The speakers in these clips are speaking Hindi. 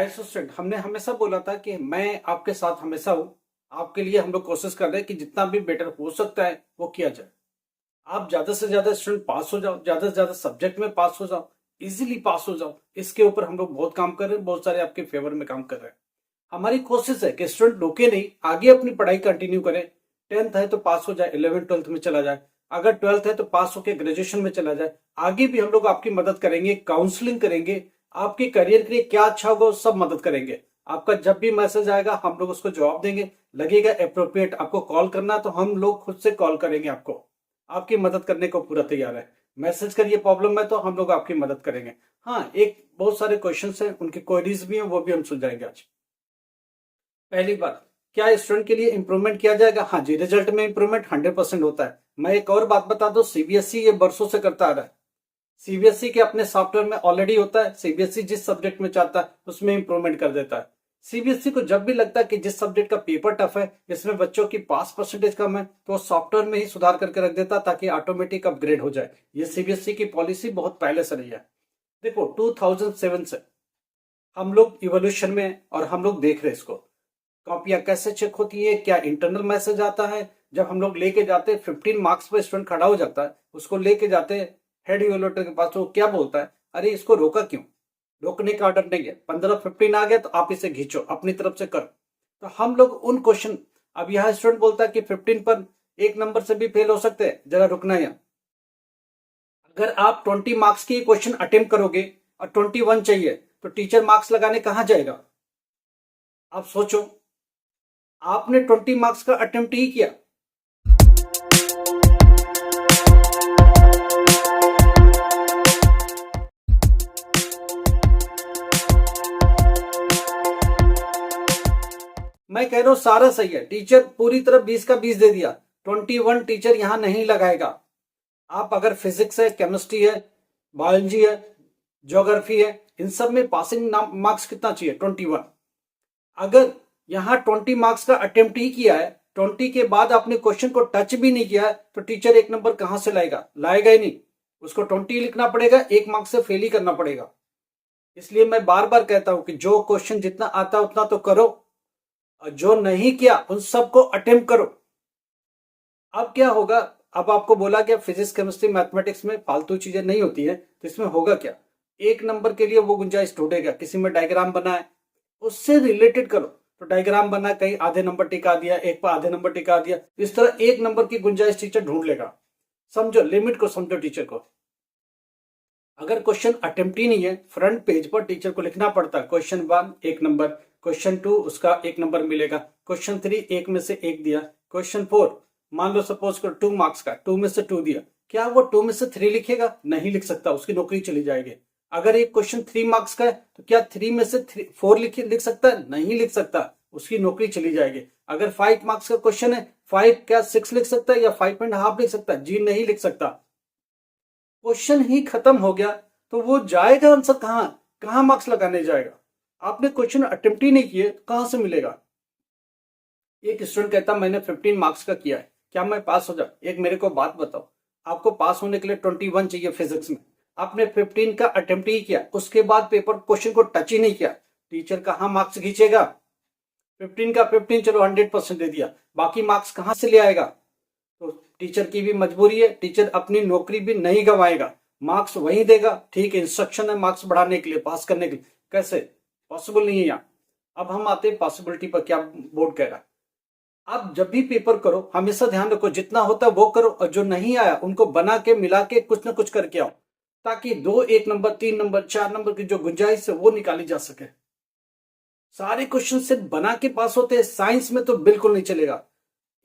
राइट स्टूडेंट, हमने हमेशा बोला था कि मैं आपके साथ हमेशा हूं। आपके लिए हम लोग कोशिश कर रहे हैं कि जितना भी बेटर हो सकता है वो किया जाए। आप ज्यादा से ज्यादा स्टूडेंट पास हो जाओ, ज्यादा से ज्यादा सब्जेक्ट में पास हो जाओ, इजीली पास हो जाओ। इसके ऊपर हम लोग बहुत काम कर रहे हैं, बहुत सारे आपके फेवर में काम कर रहे हैं। हमारी कोशिश है कि स्टूडेंट रुके नहीं, आगे अपनी पढ़ाई कंटिन्यू करें। 10th है तो पास हो जाए, 11th 12th में चला जाए। अगर 12th है तो पास होकर ग्रेजुएशन में चला जाए। आगे भी हम लोग आपकी मदद करेंगे, काउंसलिंग करेंगे, आपके करियर के लिए क्या अच्छा होगा वो सब मदद करेंगे। आपका जब भी मैसेज आएगा हम लोग उसको जवाब देंगे। लगेगा अप्रोप्रिएट आपको कॉल करना तो हम लोग खुद से कॉल करेंगे आपको। आपकी मदद करने को पूरा तैयार है। मैसेज करिए, प्रॉब्लम है तो हम लोग आपकी मदद करेंगे। हाँ, एक बहुत सारे क्वेश्चंस हैं, उनकी क्वेरीज भी हैं, वो भी हम सुलझाएंगे आज। पहली बात, क्या स्टूडेंट के लिए इंप्रूवमेंट किया जाएगा? हाँ जी, रिजल्ट में इंप्रूवमेंट 100% होता है। मैं एक और बात बता दूं, सीबीएसई ये बरसों से करता आ रहा है। सीबीएसई के अपने सॉफ्टवेयर में ऑलरेडी होता है। सीबीएसई जिस सब्जेक्ट में चाहता है उसमें इंप्रूवमेंट कर देता है। सीबीएसई को जब भी लगता है कि जिस सब्जेक्ट का पेपर टफ है, इसमें बच्चों की पास परसेंटेज कम है, तो सॉफ्टवेयर में ही सुधार करके रख देता ताकि ऑटोमेटिक अपग्रेड हो जाए। ये सीबीएसई की पॉलिसी बहुत पहले से रही है। देखो 2007 से हम लोग इवोल्यूशन में हैं और हम लोग देख रहे हैं इसको। कॉपियां कैसे चेक होती है, क्या इंटरनल मैसेज आता है। जब हम लोग लेके जाते हैं, 15 मार्क्स पर स्टूडेंट खड़ा हो जाता है, उसको लेके जाते हैं हेड इवेल्युएटर के पास, तो क्या बोलता है, अरे इसको रोका क्यों? रोकने का ऑर्डर नहीं है, 15-15 आ गया तो आप इसे खींचो, अपनी तरफ से करो। तो हम लोग उन क्वेश्चन, अब यहाँ स्टूडेंट बोलता है कि 15 पर एक नंबर से भी फेल हो सकते हैं, जरा रुकना है। अगर आप 20 मार्क्स की क्वेश्चन अटेम्प्ट करोगे और 21 चाहिए, तो टीचर मार्क्स लगाने कहां जाएगा? आप सोचो, आपने 20 मार्क्स का अटेम्प्ट ही किया। मैं कह रहा हूं सारा सही है, टीचर पूरी तरह 20 का 20 दे दिया, 21 टीचर यहां नहीं लगाएगा। आप अगर फिजिक्स है, केमिस्ट्री है, बायोलॉजी है, ज्योग्राफी है, इन सब में पासिंग मार्क्स कितना चाहिए? 21। अगर यहां 20 मार्क्स का अटेम्प्ट ही किया है, 20 के बाद आपने क्वेश्चन को टच भी नहीं किया है, तो टीचर एक नंबर कहां से लाएगा? लाएगा ही नहीं। उसको 20 लिखना पड़ेगा, एक मार्क्स से फेल ही करना पड़ेगा। इसलिए मैं बार बार कहता हूं कि जो क्वेश्चन जितना आता है उतना तो करो, और जो नहीं किया उन सबको अटेम्प्ट करो। अब क्या होगा? अब आपको बोला गया फिजिक्स केमिस्ट्री मैथमेटिक्स में फालतू चीजें नहीं होती है, तो इसमें होगा क्या? एक नंबर के लिए वो गुंजाइश ढूंढेगा। किसी में डायग्राम बना है, उससे रिलेटेड करो। तो डायग्राम बना, कहीं आधे नंबर टिका दिया, एक पर आधे नंबर टिका दिया, इस तरह एक नंबर की गुंजाइश टीचर ढूंढ लेगा। समझो, लिमिट को समझो टीचर को। अगर क्वेश्चन अटेम्प्ट ही नहीं है, फ्रंट पेज पर टीचर को लिखना पड़ता है क्वेश्चन 1 1 नंबर, क्वेश्चन 2 उसका 1 नंबर मिलेगा, क्वेश्चन 3 1 में से 1 दिया, क्वेश्चन 4 मान लो सपोज कर 2 मार्क्स का, 2 में से 2 दिया, क्या वो 2 में से 3 लिखेगा? नहीं लिख सकता, उसकी नौकरी चली जाएगी। अगर एक क्वेश्चन 3 मार्क्स का है तो क्या 3 में से 4 लिख सकता है? नहीं लिख सकता, उसकी नौकरी चली जाएगी। अगर 5 मार्क्स का क्वेश्चन है, 5 क्या 6 लिख सकता है या 5.5 लिख सकता है? जी नहीं लिख सकता। क्वेश्चन ही खत्म हो गया तो वो जाएगा आंसर कहां? कहां मार्क्स लगाने जाएगा? आपने क्वेश्चन अटेम्प्ट ही नहीं किए तो कहां से मिलेगा? एक स्टूडेंट कहता मैंने 15 मार्क्स का किया है, क्या मैं पास हो जाऊं? एक मेरे को बात बताओ, आपको पास होने के लिए 21 चाहिए फिजिक्स में, आपने 15 का अटेम्प्ट ही किया, उसके बाद पेपर क्वेश्चन को टच ही नहीं किया, टीचर कहां मार्क्स खींचेगा? 15 का 15, चलो 100% दे दिया, बाकी मार्क्स कहां से ले आएगा? तो टीचर की भी मजबूरी है, टीचर अपनी नौकरी भी नहीं गंवाएगा, मार्क्स वही देगा। ठीक है, इंस्ट्रक्शन है मार्क्स बढ़ाने के लिए, पास करने के लिए, कैसे? पॉसिबल नहीं है यहाँ। अब हम आते हैं पॉसिबिलिटी पर, क्या बोर्ड कह रहा है। आप जब भी पेपर करो हमेशा ध्यान रखो, जितना होता है वो करो, और जो नहीं आया उनको बना के मिला के कुछ ना कुछ करके आओ, ताकि 2 1 नंबर 3 नंबर 4 नंबर की जो गुंजाइश है वो निकाली जा सके। सारे क्वेश्चन सिर्फ बना के पास होते हैं, साइंस में तो बिल्कुल नहीं चलेगा।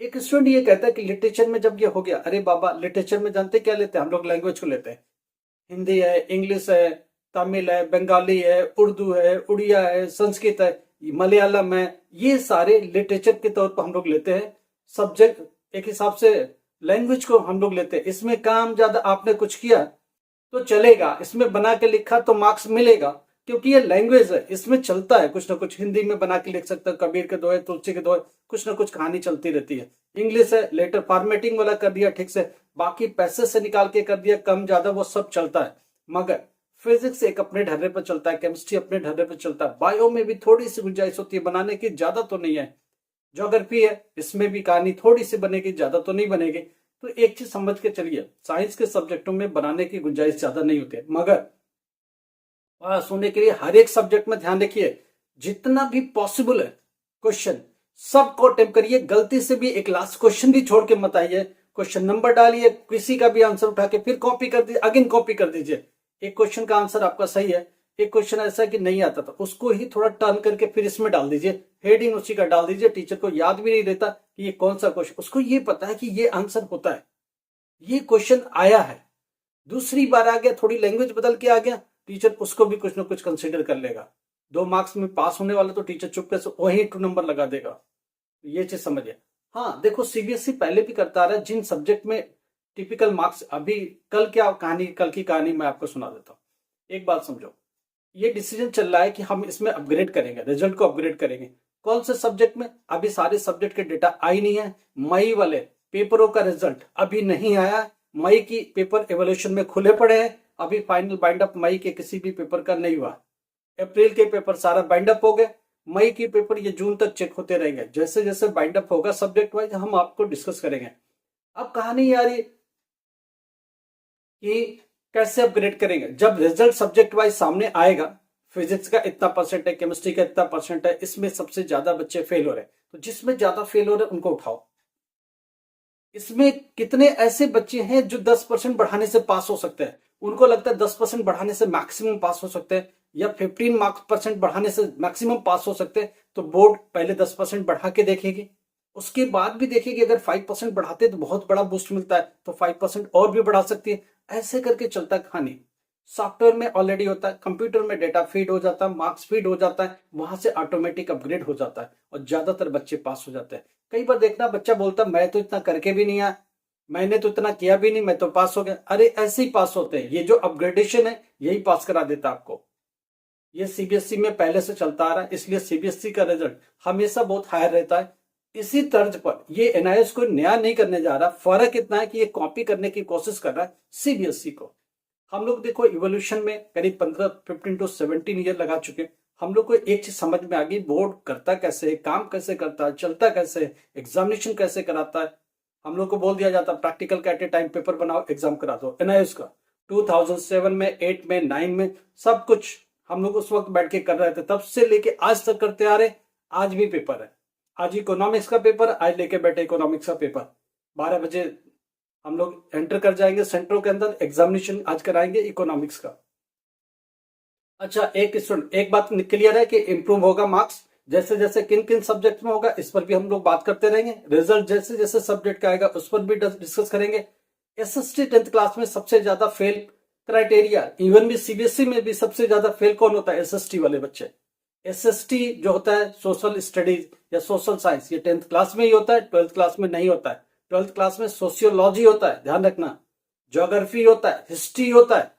एक स्टूडेंट ये कहता है कि लिटरेचर में जब ये हो गया, अरे बाबा लिटरेचर में जानते क्या लेते हैं हम लोग? लैंग्वेज को लेते हैं। हिंदी है, इंग्लिश है, तमिल है, बंगाली है, उर्दू है, उड़िया है, संस्कृत है, मलयालम है, ये सारे लिटरेचर के तौर पर हम लोग लेते हैं। सब्जेक्ट एक हिसाब से लैंग्वेज को हम लोग लेते हैं। इसमें काम ज्यादा आपने कुछ किया तो चलेगा, इसमें बना के लिखा तो मार्क्स मिलेगा, क्योंकि ये लैंग्वेज है, इसमें चलता है कुछ ना कुछ। हिंदी में बना के लिख सकता है, कबीर के दोहे, तुलसी के दोहे, कुछ ना कुछ कहानी चलती रहती है। इंग्लिश है, लेटर फॉर्मेटिंग वाला कर दिया ठीक से, बाकी पैसे से निकाल के कर दिया, कम ज्यादा वो सब चलता है। मगर फिजिक्स एक अपने ढर्रे पर चलता है, केमिस्ट्री अपने ढर्रे पर चलता है, बायो में भी थोड़ी सी गुंजाइश होती है बनाने की, ज्यादा तो नहीं है। ज्योग्राफी है, इसमें भी कहानी थोड़ी सी बनेगी, ज्यादा तो नहीं बनेगी। तो एक चीज समझ के चलिए, साइंस के सब्जेक्टों में बनाने की गुंजाइश ज्यादा नहीं होती है, मगर पास होने के लिए हर एक सब्जेक्ट में ध्यान रखिए, जितना भी पॉसिबल है क्वेश्चन सबको अटेम्प्ट करिए। गलती से भी एक लास्ट क्वेश्चन भी छोड़ के मत आइए। क्वेश्चन नंबर डालिए, किसी का भी आंसर उठा के फिर कॉपी कर दीजिए, अगेन कॉपी कर दीजिए। एक क्वेश्चन का आंसर आपका सही है, एक क्वेश्चन ऐसा कि नहीं आता था, उसको ही थोड़ा टर्न करके फिर इसमें डाल दीजिए, हेडिंग उसी का डाल दीजिए। टीचर को याद भी नहीं रहता कि ये कौन सा क्वेश्चन, उसको ये पता है कि ये आंसर होता है, ये क्वेश्चन आया है। दूसरी बार आ गया, थोड़ी लैंग्वेज बदल के आ गया, टीचर उसको भी कुछ ना कुछ कंसिडर कर लेगा। 2 मार्क्स में पास होने वाला तो टीचर चुपके से वही 2 नंबर लगा देगा। ये चीज समझिए। हाँ देखो, सीबीएसई पहले भी करता आ रहा है, जिन सब्जेक्ट में टिपिकल मार्क्स, अभी कल की कहानी मैं आपको सुना देता हूँ। एक बात समझो, ये डिसीजन चल रहा है कि हम इसमें अपग्रेड करेंगे, रिजल्ट को अपग्रेड करेंगे। कौन से सब्जेक्ट में? अभी सारे सब्जेक्ट के डेटा आई नहीं है। मई वाले पेपरों का रिजल्ट अभी नहीं आया। मई की पेपर एवोल्यूशन में खुले पड़े हैं, अभी फाइनल बाइंड अप मई के किसी भी पेपर का नहीं हुआ। अप्रैल के पेपर सारा बाइंड अप हो गए, मई के पेपर ये जून तक चेक होते रहेंगे। जैसे जैसे बाइंड अप होगा सब्जेक्ट वाइज हम आपको डिस्कस करेंगे। अब कहानी आ रही कि कैसे अपग्रेड करेंगे। जब रिजल्ट सब्जेक्ट वाइज सामने आएगा, फिजिक्स का इतना परसेंट है, केमिस्ट्री का इतना परसेंट है, इसमें सबसे ज्यादा बच्चे फेल हो रहे हैं, तो जिसमें ज्यादा फेल हो रहे हैं उनको उठाओ। इसमें कितने ऐसे बच्चे हैं जो 10% बढ़ाने से पास हो सकते हैं, उनको लगता है 10% बढ़ाने से मैक्सिमम पास हो सकते हैं, या 15% बढ़ाने से मैक्सिमम पास हो सकते हैं। तो बोर्ड पहले 10% बढ़ा के देखेगी, उसके बाद भी देखेगी अगर 5% बढ़ाते तो बहुत बड़ा बूस्ट मिलता है, तो 5% और भी बढ़ा सकती है। ऐसे करके चलता है कहानी। सॉफ्टवेयर में ऑलरेडी होता है, कंप्यूटर में डेटा फीड हो जाता है, मार्क्स फीड हो जाता है, वहां से ऑटोमेटिक अपग्रेड हो जाता है और ज्यादातर बच्चे पास हो जाते हैं। कई बार देखना बच्चा बोलता है मैं तो इतना करके भी नहीं आया, मैंने तो इतना किया भी नहीं, मैं तो पास हो गया। अरे ऐसे ही पास होते हैं, ये जो अपग्रेडेशन है यही पास करा देता है आपको। ये सीबीएसई में पहले से चलता आ रहा है, इसलिए सीबीएसई का रिजल्ट हमेशा बहुत हायर रहता है। इसी तर्ज पर ये एनआईएस को नया नहीं करने जा रहा, फर्क इतना है कि ये कॉपी करने की कोशिश कर रहा है सीबीएसई को। हम लोग देखो इवोल्यूशन में करीब 15 टू 17 ईयर लगा चुके। हम लोग को एक चीज समझ में आ गई, बोर्ड करता कैसे है, काम कैसे करता है, चलता कैसे है, एग्जामिनेशन कैसे कराता है। हम लोग को बोल दिया जाता प्रैक्टिकल का एट ए टाइम पेपर बनाओ, एग्जाम करा दो। एनआईएस का 2007 में, 8 में, 9 में सब कुछ हम लोग उस वक्त बैठ के कर रहे थे, तब से लेके आज तक करते आ रहे। आज भी पेपर है, आज इकोनॉमिक्स का पेपर, आज लेके बैठे इकोनॉमिक्स का पेपर। 12 बजे हम लोग एंटर कर जाएंगे सेंटरों के अंदर, एग्जामिनेशन आज कराएंगे इकोनॉमिक्स का। अच्छा एक बात क्लियर है कि इंप्रूव होगा मार्क्स, जैसे जैसे किन किन सब्जेक्ट में होगा इस पर भी हम लोग बात करते रहेंगे। रिजल्ट जैसे जैसे सब्जेक्ट का आएगा उस पर भी डिस्कस करेंगे। एसएसटी 10th क्लास में सबसे ज्यादा फेल क्राइटेरिया, इवन भी सीबीएसई में भी सबसे ज्यादा फेल कौन होता है? एसएसटी वाले बच्चे। एसएसटी जो होता है सोशल स्टडीज या सोशल साइंस, ये 10th क्लास में ही होता है, 12th क्लास में नहीं होता है। 12th क्लास में सोशियोलॉजी होता है, ध्यान रखना, ज्योग्राफी होता है, हिस्ट्री होता है।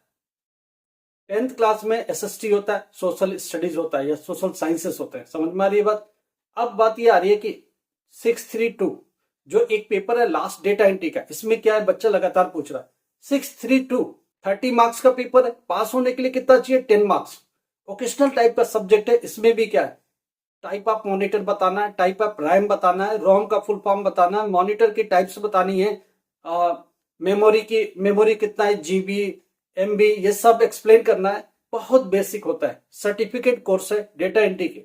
10th क्लास में एसएसटी होता है, सोशल स्टडीज होता है या सोशल साइंसेस होते हैं। समझ में आ रही है बात? अब बात ये आ रही है कि 632 जो एक पेपर है लास्ट डेटा एंट्री का, इसमें क्या है बच्चा लगातार पूछ रहा है। 632 30 मार्क्स का पेपर है, पास होने के लिए कितना चाहिए? 10 मार्क्स। ओकेशनल टाइप का सब्जेक्ट है, इसमें भी क्या है, टाइप ऑफ मॉनिटर बताना है, टाइप ऑफ रैम बताना है, रोम का फुल फॉर्म बताना है, मॉनिटर की टाइप्स बतानी है, मेमोरी कितना है, जीबी, एमबी, ये सब एक्सप्लेन करना है। बहुत बेसिक होता है, सर्टिफिकेट कोर्स है डेटा एंट्री की।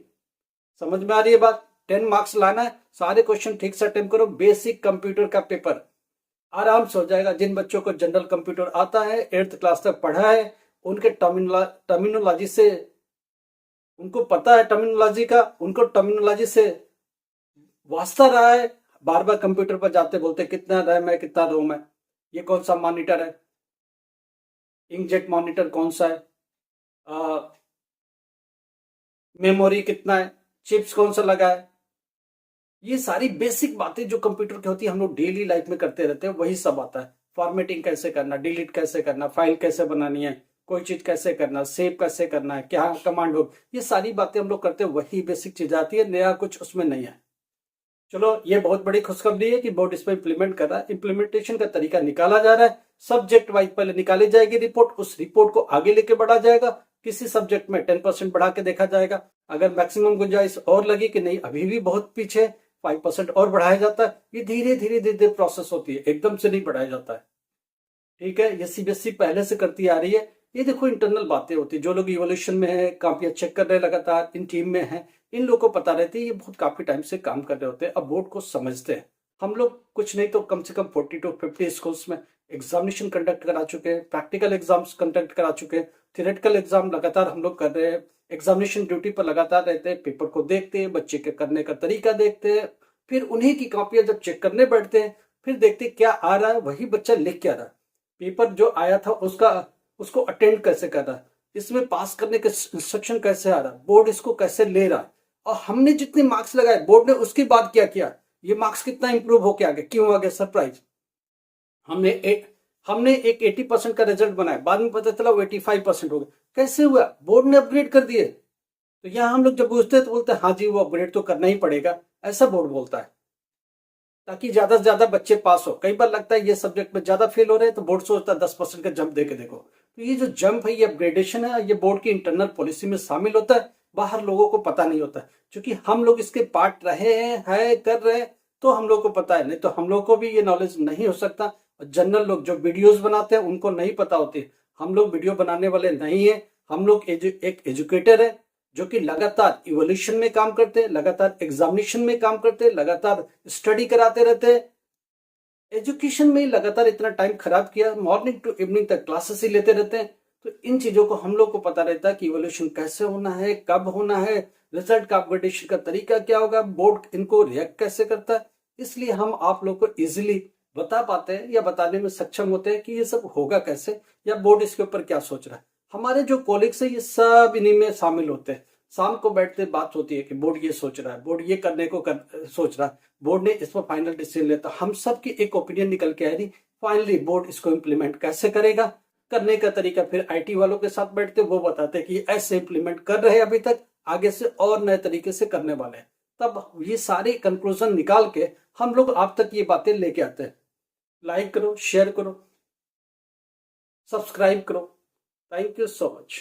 समझ में आ रही है बात? 10 मार्क्स लाना है, सारे क्वेश्चन ठीक से अटेम्प्ट करो, बेसिक कंप्यूटर का पेपर आराम से हो जाएगा। जिन बच्चों को जनरल कंप्यूटर आता है, 8th क्लास तक पढ़ा है, उनके टर्मिनोलॉजी से उनको पता है, टर्मिनोलॉजी का उनको टर्मिनोलॉजी से वास्ता रहा है। बार बार कंप्यूटर पर जाते बोलते कितना रैम है, कितना रोम है, ये कौन सा मॉनिटर है, इंकजेट मॉनिटर कौन सा है, मेमोरी कितना है, चिप्स कौन सा लगा है। ये सारी बेसिक बातें जो कंप्यूटर की होती है हम लोग डेली लाइफ में करते रहते हैं, वही सब आता है। फॉर्मेटिंग कैसे करना, डिलीट कैसे करना, फाइल कैसे बनानी है, कोई चीज कैसे करना, सेव कैसे करना है, क्या कमांड हो, ये सारी बातें हम लोग करते हैं, वही बेसिक चीज आती है, नया कुछ उसमें नहीं है। चलो ये बहुत बड़ी खुशखबरी है कि बोर्ड इस पर इंप्लीमेंट कर रहा है, इंप्लीमेंटेशन का तरीका निकाला जा रहा है। सब्जेक्ट वाइज पहले निकाली जाएगी रिपोर्ट, उस रिपोर्ट को आगे लेके बढ़ा जाएगा, किसी सब्जेक्ट में 10% बढ़ा के देखा जाएगा, अगर मैक्सिमम गुंजाइश और लगी कि नहीं अभी भी बहुत पीछे 5% और बढ़ाया जाता है। ये धीरे धीरे धीरे धीरे प्रोसेस होती है, एकदम से नहीं बढ़ाया जाता है। ठीक है, ये सीबीएसई पहले से करती आ रही है। ये देखो इंटरनल बातें होती है, जो लोग इवोल्यूशन में है, काफियां चेक कर रहे हैं लगातार, इन टीम में है, इन लोगों को पता रहती है, ये बहुत काफी टाइम से काम कर रहे होते हैं, अब बोर्ड को समझते हैं। हम लोग कुछ नहीं तो कम से कम 40 to 50 स्कूल्स में एग्जामिनेशन कंडक्ट करा चुके हैं, प्रैक्टिकल एग्जाम्स कंडक्ट करा चुके हैं, थियोरेटिकल एग्जाम लगातार हम लोग कर रहे हैं, एग्जामिनेशन ड्यूटी पर लगातार रहते हैं, पेपर को देखते हैं, बच्चे के करने का तरीका देखते हैं, फिर उन्हीं की कॉपियां जब चेक करने बैठते हैं, फिर देखते क्या आ रहा है, वही बच्चा लिख क्या रहा है, पेपर जो आया था उसको अटेंड कैसे कर रहा है, इसमें पास करने के इंस्ट्रक्शन कैसे आ रहा है, बोर्ड इसको कैसे ले रहा है, और हमने जितने मार्क्स लगाए बोर्ड ने उसके बाद क्या किया, ये मार्क्स कितना इंप्रूव होके आ गया, क्यों आ गया, सरप्राइज। हमने एक 80% का रिजल्ट बनाया, बाद में पता चला वो 85% हो गया, कैसे हुआ, बोर्ड ने अपग्रेड कर दिए। तो यहाँ हम लोग जब पूछते हैं तो बोलते हैं हाँ जी वो अपग्रेड तो करना ही पड़ेगा, ऐसा बोर्ड बोलता है, ताकि ज्यादा से ज्यादा बच्चे पास हो। कई बार लगता है ये सब्जेक्ट में ज्यादा फेल हो रहे हैं तो बोर्ड सोचता है 10% का जंप दे के देखो। तो ये जो जंप है, ये अपग्रेडेशन है, ये बोर्ड की इंटरनल पॉलिसी में शामिल होता है, बाहर लोगों को पता नहीं होता, क्योंकि हम लोग इसके पार्ट रहे हैं कर रहे हैं, तो हम लोग को पता है, नहीं तो हम लोग को भी ये नॉलेज नहीं हो सकता। जनरल लोग जो वीडियोस बनाते हैं उनको नहीं पता होती, हम लोग वीडियो बनाने वाले नहीं है, हम लोग एक एजुकेटर है जो कि लगातार इवोल्यूशन में काम करते हैं, लगातार एग्जामिनेशन में काम करते हैं, लगातार स्टडी कराते रहते हैं, एजुकेशन में लगातार इतना टाइम खराब किया, मॉर्निंग टू इवनिंग तक क्लासेस ही लेते रहते हैं। तो इन चीजों को हम लोग को पता रहता है कि इवोल्यूशन कैसे होना है, कब होना है, रिजल्ट का अपग्रेडेशन का तरीका क्या होगा, बोर्ड इनको रिएक्ट कैसे करता है, इसलिए हम आप लोग को इजिली बता पाते हैं या बताने में सक्षम होते हैं कि ये सब होगा कैसे, या बोर्ड इसके ऊपर क्या सोच रहा है। हमारे जो कोलिग्स है ये सब इन्हीं में शामिल होते हैं, शाम को बैठते बात होती है कि बोर्ड ये सोच रहा है, बोर्ड ये करने को सोच रहा है, बोर्ड ने इस पर फाइनल डिसीजन लेता, हम सब की एक ओपिनियन निकल के आई, फाइनली बोर्ड इसको इम्प्लीमेंट कैसे करेगा, करने का तरीका फिर आईटी वालों के साथ बैठते, वो बताते कि ऐसे इम्प्लीमेंट कर रहे हैं अभी तक, आगे से और नए तरीके से करने वाले हैं। तब ये सारे कंक्लूजन निकाल के हम लोग आप तक ये बातें लेके आते हैं। लाइक करो, शेयर करो, सब्सक्राइब करो। Thank you so much.